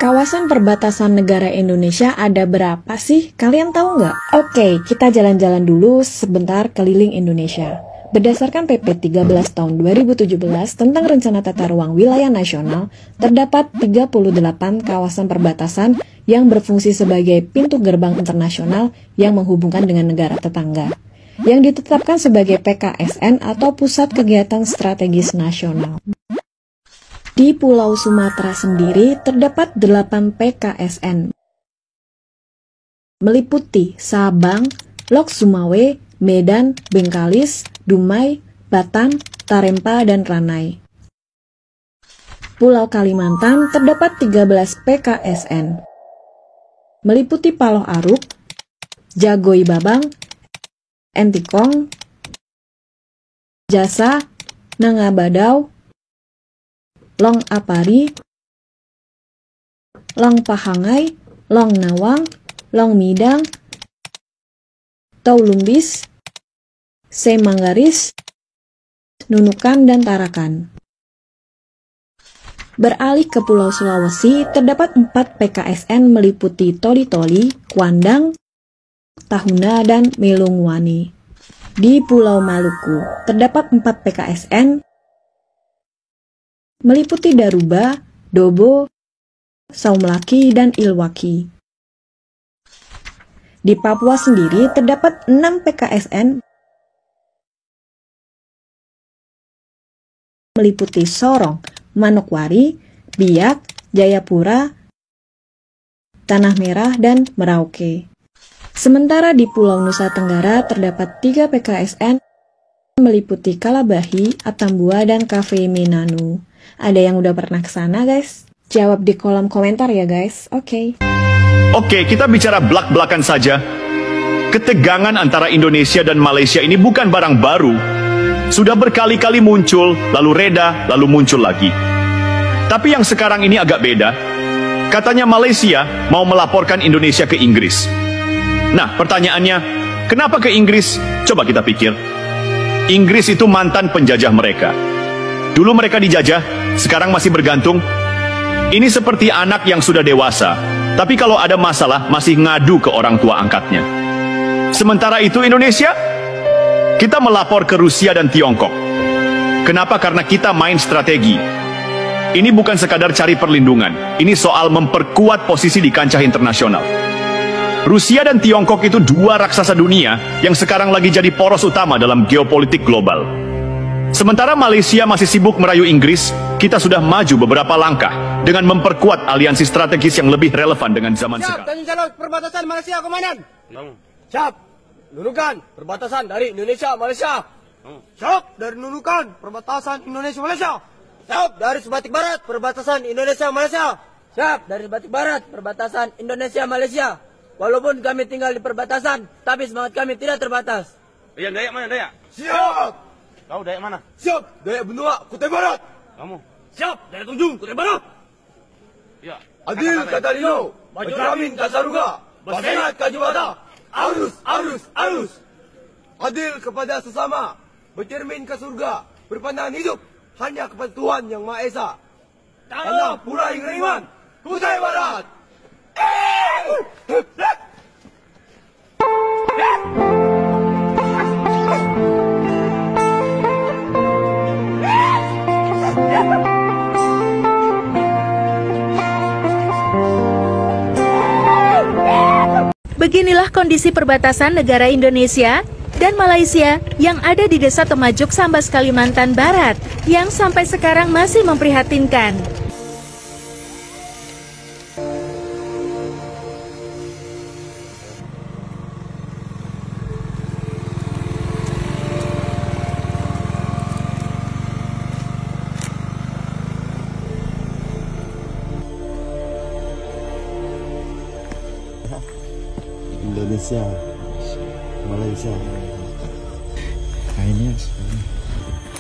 Kawasan perbatasan negara Indonesia ada berapa sih? Kalian tahu nggak? Oke, kita jalan-jalan dulu sebentar keliling Indonesia. Berdasarkan PP 13 tahun 2017 tentang Rencana Tata Ruang Wilayah Nasional, terdapat 38 kawasan perbatasan yang berfungsi sebagai pintu gerbang internasional yang menghubungkan dengan negara tetangga, yang ditetapkan sebagai PKSN atau Pusat Kegiatan Strategis Nasional. Di Pulau Sumatera sendiri terdapat 8 PKSN, meliputi Sabang, Lok Sumawe, Medan, Bengkalis, Dumai, Batam, Tarempa, dan Ranai. Pulau Kalimantan terdapat 13 PKSN, meliputi Paloh Aruk, Jagoi Babang, Entikong, Jasa, Nangabadau, Long Apari, Long Pahangai, Long Nawang, Long Midang, Taulumbis, Semanggaris, Nunukan, dan Tarakan. Beralih ke Pulau Sulawesi, terdapat 4 PKSN meliputi Toli-Toli, Kuandang, Tahuna, dan Melongwane. Di Pulau Maluku, terdapat 4 PKSN meliputi Daruba, Dobo, Saumlaki, dan Ilwaki. Di Papua sendiri terdapat 6 PKSN meliputi Sorong, Manokwari, Biak, Jayapura, Tanah Merah, dan Merauke. Sementara di Pulau Nusa Tenggara terdapat 3 PKSN meliputi Kalabahi, Atambua, dan Cafe Minanu. Ada yang udah pernah ke sana, guys? Jawab di kolom komentar ya, guys. Oke, kita bicara belak-belakan saja. Ketegangan antara Indonesia dan Malaysia ini bukan barang baru. Sudah berkali-kali muncul, lalu reda, lalu muncul lagi. Tapi yang sekarang ini agak beda. Katanya Malaysia mau melaporkan Indonesia ke Inggris. Nah, pertanyaannya, kenapa ke Inggris? Coba kita pikir. Inggris itu mantan penjajah mereka. Dulu mereka dijajah, sekarang masih bergantung. Ini seperti anak yang sudah dewasa, tapi kalau ada masalah masih ngadu ke orang tua angkatnya. Sementara itu Indonesia, kita melapor ke Rusia dan Tiongkok. Kenapa? Karena kita main strategi. Ini bukan sekadar cari perlindungan, ini soal memperkuat posisi di kancah internasional. Rusia dan Tiongkok itu 2 raksasa dunia yang sekarang lagi jadi poros utama dalam geopolitik global. Sementara Malaysia masih sibuk merayu Inggris, kita sudah maju beberapa langkah dengan memperkuat aliansi strategis yang lebih relevan dengan zaman sekarang. Siap, Tanjung Jalur perbatasan Malaysia, Komandan. Siap, Nunukan perbatasan dari Indonesia Malaysia. Siap, dari Nunukan perbatasan Indonesia Malaysia. Siap, dari Sebatik Barat perbatasan Indonesia Malaysia. Siap, dari Sebatik Barat perbatasan Indonesia Malaysia. Walaupun kami tinggal di perbatasan, tapi semangat kami tidak terbatas. Yang Dayak mana, Dayak? Siap. Kau Dayak mana? Siap, Dayak Benua, Kutai Barat. Kamu? Siap, Dayak Tunjung, Kutai Barat. Ya. Adil kata Lino, Bajuramin Kasaruga, Basenat Kajubata. Arus, arus, arus. Adil kepada sesama, bercermin ke surga, berpandangan hidup hanya kepada Tuhan Yang Maha Esa. Tanah Purai Ngeriman, Kutai Barat. Beginilah kondisi perbatasan negara Indonesia dan Malaysia yang ada di Desa Temajuk, Sambas, Kalimantan Barat, yang sampai sekarang masih memprihatinkan. Indonesia, Malaysia. Nah ini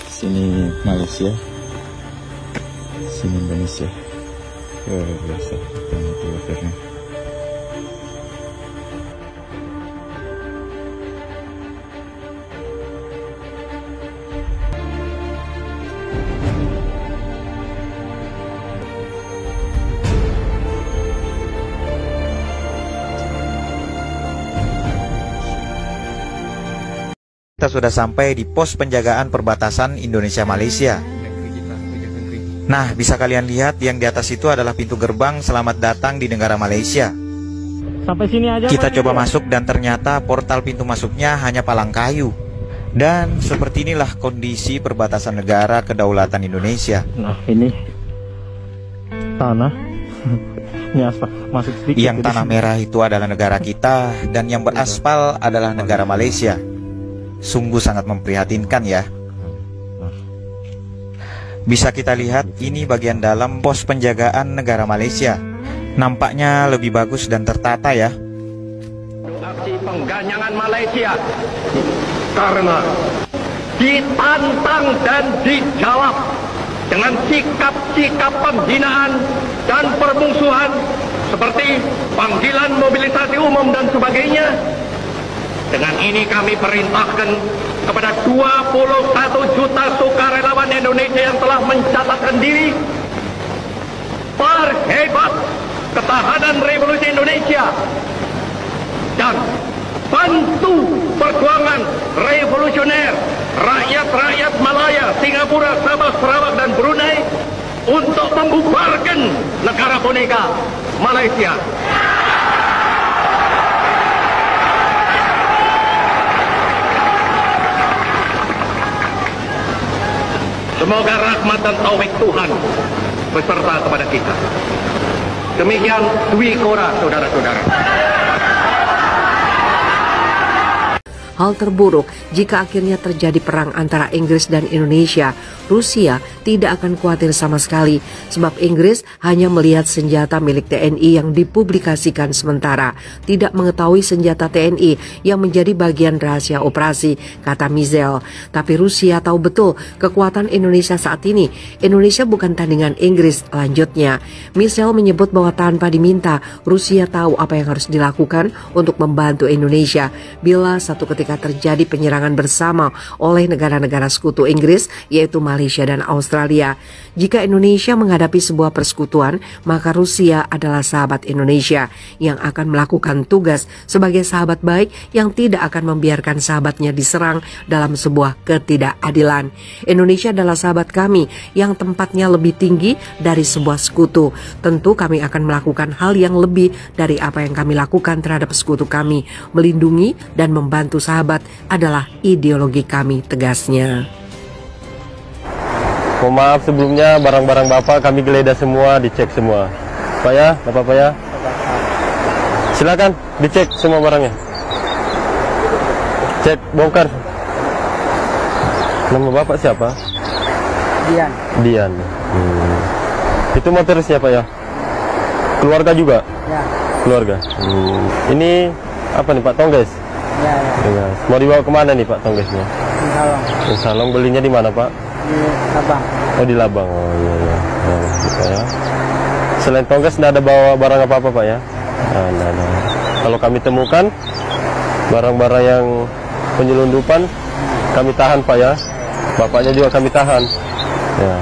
sini Malaysia, sini Indonesia. Biasa banget waternya. Kita sudah sampai di pos penjagaan perbatasan Indonesia-Malaysia. Nah, bisa kalian lihat yang di atas itu adalah pintu gerbang selamat datang di negara Malaysia. Sampai sini aja. Kita coba masuk dan ternyata portal pintu masuknya hanya palang kayu. Dan seperti inilah kondisi perbatasan negara kedaulatan Indonesia. Nah, ini tanah. Ini aspal masuk sedikit. Yang tanah merah itu adalah negara kita dan yang beraspal adalah negara Malaysia. Sungguh sangat memprihatinkan ya. Bisa kita lihat ini bagian dalam pos penjagaan negara Malaysia. Nampaknya lebih bagus dan tertata ya. Aksi pengganyangan Malaysia karena ditantang dan dijawab dengan sikap-sikap penghinaan dan permusuhan seperti panggilan mobilisasi umum dan sebagainya. Dengan ini kami perintahkan kepada 21 juta sukarelawan Indonesia yang telah mencatatkan diri, perhebat ketahanan revolusi Indonesia dan bantu perjuangan revolusioner rakyat-rakyat Malaya, Singapura, Sabah, Sarawak dan Brunei untuk membubarkan negara boneka Malaysia. Semoga rahmat dan taufik Tuhan beserta kepada kita. Demikian Dwi Kora, saudara-saudara. Hal terburuk jika akhirnya terjadi perang antara Inggris dan Indonesia, Rusia tidak akan khawatir sama sekali sebab Inggris hanya melihat senjata milik TNI yang dipublikasikan sementara, tidak mengetahui senjata TNI yang menjadi bagian rahasia operasi, kata Mizel. Tapi Rusia tahu betul kekuatan Indonesia saat ini. Indonesia bukan tandingan Inggris, lanjutnya. Mizel menyebut bahwa tanpa diminta, Rusia tahu apa yang harus dilakukan untuk membantu Indonesia bila satu ketika terjadi penyerangan bersama oleh negara-negara sekutu Inggris, yaitu Malaysia dan Australia. Jika Indonesia menghadapi sebuah persekutuan, maka Rusia adalah sahabat Indonesia yang akan melakukan tugas sebagai sahabat baik yang tidak akan membiarkan sahabatnya diserang dalam sebuah ketidakadilan. Indonesia adalah sahabat kami yang tempatnya lebih tinggi dari sebuah sekutu. Tentu kami akan melakukan hal yang lebih dari apa yang kami lakukan terhadap sekutu kami. Melindungi dan membantu sahabat adalah ideologi kami, tegasnya. Mohon maaf sebelumnya, barang-barang Bapak kami geledah semua, dicek semua. Pak ya, Bapak ya. Silakan dicek semua barangnya. Cek, bongkar. Nama Bapak siapa? Dian. Dian. Itu motor siapa ya? Keluarga juga? Ya. Keluarga. Ini apa nih Pak Tongges? Ya, ya. Mau dibawa kemana nih Pak Tonggesnya? Di Salong. Di Salong, belinya di mana Pak? Di Labang. Oh di Labang, oh iya iya. Nah, gitu ya. Selain Tongges tidak ada bawa barang apa-apa Pak ya? Nah. Kalau kami temukan barang-barang yang penyelundupan, kami tahan Pak ya. Bapaknya juga kami tahan. Ya.